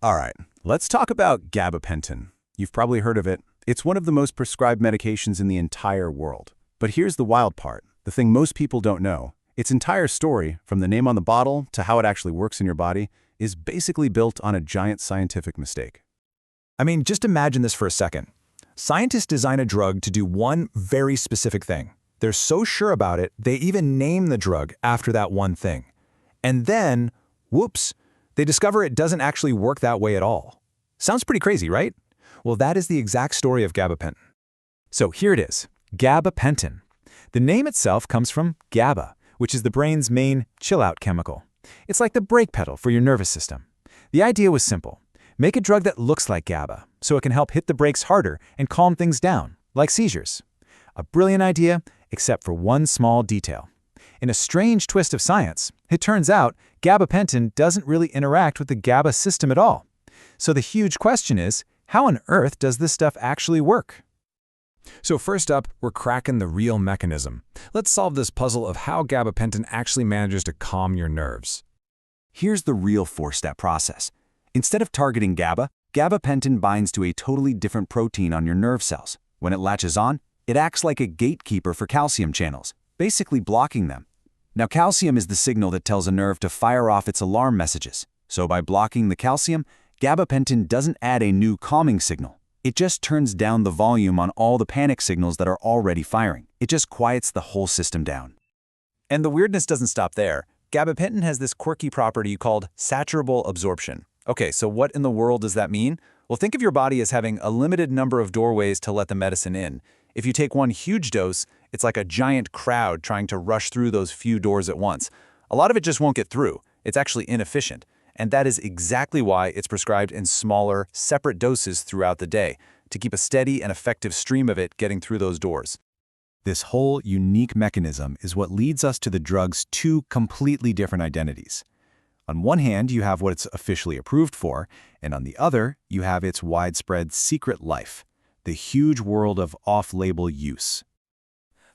All right, let's talk about gabapentin. You've probably heard of it. It's one of the most prescribed medications in the entire world. But here's the wild part, the thing most people don't know. Its entire story, from the name on the bottle to how it actually works in your body, is basically built on a giant scientific mistake. I mean, just imagine this for a second. Scientists design a drug to do one very specific thing. They're so sure about it, they even name the drug after that one thing. And then, whoops, they discover it doesn't actually work that way at all. Sounds pretty crazy, right? Well, that is the exact story of gabapentin. So here it is, gabapentin. The name itself comes from GABA, which is the brain's main chill-out chemical. It's like the brake pedal for your nervous system. The idea was simple. Make a drug that looks like GABA, so it can help hit the brakes harder and calm things down, like seizures. A brilliant idea, except for one small detail. In a strange twist of science, it turns out gabapentin doesn't really interact with the GABA system at all. So the huge question is, how on earth does this stuff actually work? So first up, we're cracking the real mechanism. Let's solve this puzzle of how gabapentin actually manages to calm your nerves. Here's the real four-step process. Instead of targeting GABA, gabapentin binds to a totally different protein on your nerve cells. When it latches on, it acts like a gatekeeper for calcium channels, basically blocking them. Now, calcium is the signal that tells a nerve to fire off its alarm messages. So by blocking the calcium, gabapentin doesn't add a new calming signal. It just turns down the volume on all the panic signals that are already firing. It just quiets the whole system down. And the weirdness doesn't stop there. Gabapentin has this quirky property called saturable absorption. Okay, so what in the world does that mean? Well, think of your body as having a limited number of doorways to let the medicine in. If you take one huge dose, it's like a giant crowd trying to rush through those few doors at once. A lot of it just won't get through. It's actually inefficient. And that is exactly why it's prescribed in smaller, separate doses throughout the day, to keep a steady and effective stream of it getting through those doors. This whole unique mechanism is what leads us to the drug's two completely different identities. On one hand, you have what it's officially approved for, and on the other, you have its widespread secret life, the huge world of off-label use.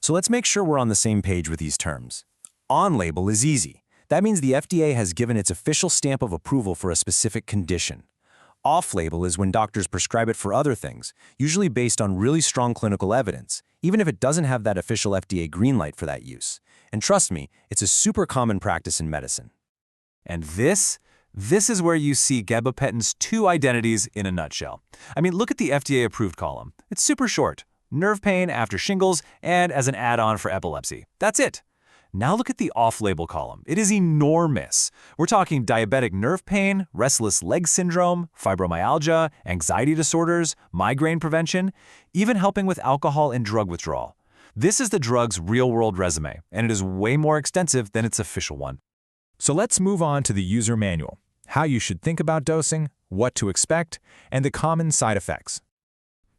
So let's make sure we're on the same page with these terms. On-label is easy. That means the FDA has given its official stamp of approval for a specific condition. Off-label is when doctors prescribe it for other things, usually based on really strong clinical evidence, even if it doesn't have that official FDA green light for that use. And trust me, it's a super common practice in medicine. And this is where you see gabapentin's two identities in a nutshell. I mean, look at the FDA-approved column. It's super short. Nerve pain after shingles and as an add-on for epilepsy. That's it. Now look at the off-label column. It is enormous. We're talking diabetic nerve pain, restless leg syndrome, fibromyalgia, anxiety disorders, migraine prevention, even helping with alcohol and drug withdrawal. This is the drug's real-world resume, and it is way more extensive than its official one. So let's move on to the user manual, how you should think about dosing, what to expect, and the common side effects.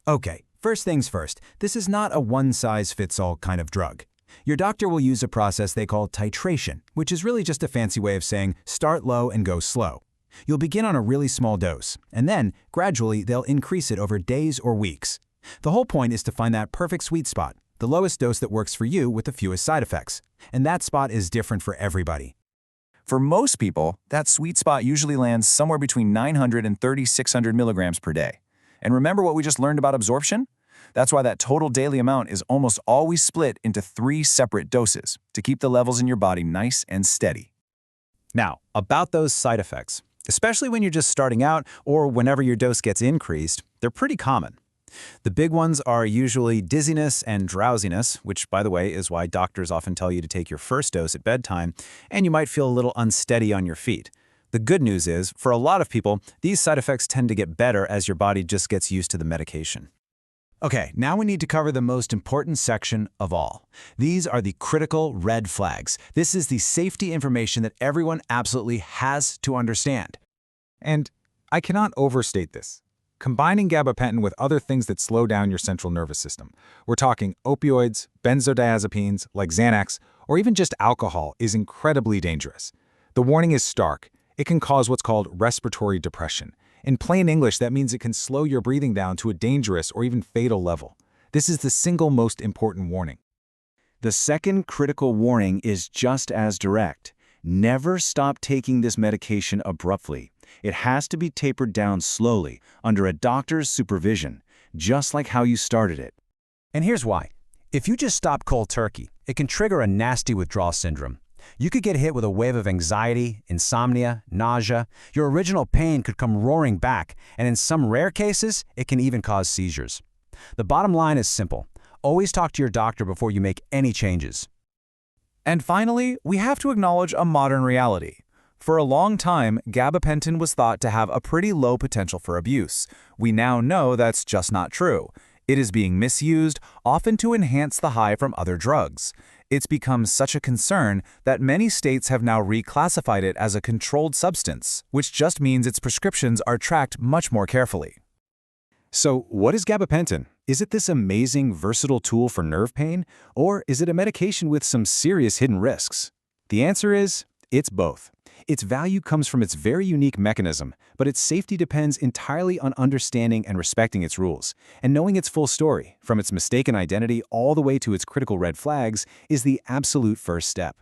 Okay, first things first, this is not a one-size-fits-all kind of drug. Your doctor will use a process they call titration, which is really just a fancy way of saying start low and go slow. You'll begin on a really small dose, and then, gradually, they'll increase it over days or weeks. The whole point is to find that perfect sweet spot, the lowest dose that works for you with the fewest side effects. And that spot is different for everybody. For most people, that sweet spot usually lands somewhere between 900 and 3,600 milligrams per day. And remember what we just learned about absorption? That's why that total daily amount is almost always split into 3 separate doses to keep the levels in your body nice and steady. Now, about those side effects, especially when you're just starting out or whenever your dose gets increased, they're pretty common. The big ones are usually dizziness and drowsiness, which, by the way, is why doctors often tell you to take your first dose at bedtime, and you might feel a little unsteady on your feet. The good news is, for a lot of people, these side effects tend to get better as your body just gets used to the medication. Okay, now we need to cover the most important section of all. These are the critical red flags. This is the safety information that everyone absolutely has to understand. And I cannot overstate this. Combining gabapentin with other things that slow down your central nervous system, we're talking opioids, benzodiazepines like Xanax, or even just alcohol, is incredibly dangerous. The warning is stark. It can cause what's called respiratory depression. In plain English, that means it can slow your breathing down to a dangerous or even fatal level. This is the single most important warning. The second critical warning is just as direct. Never stop taking this medication abruptly. It has to be tapered down slowly, under a doctor's supervision, just like how you started it. And here's why. If you just stop cold turkey, it can trigger a nasty withdrawal syndrome. You could get hit with a wave of anxiety, insomnia, nausea. Your original pain could come roaring back, and in some rare cases, it can even cause seizures. The bottom line is simple. Always talk to your doctor before you make any changes. And finally, we have to acknowledge a modern reality. For a long time, gabapentin was thought to have a pretty low potential for abuse. We now know that's just not true. It is being misused, often to enhance the high from other drugs. It's become such a concern that many states have now reclassified it as a controlled substance, which just means its prescriptions are tracked much more carefully. So, what is gabapentin? Is it this amazing, versatile tool for nerve pain, or is it a medication with some serious hidden risks? The answer is, it's both. Its value comes from its very unique mechanism, but its safety depends entirely on understanding and respecting its rules. And knowing its full story, from its mistaken identity all the way to its critical red flags, is the absolute first step.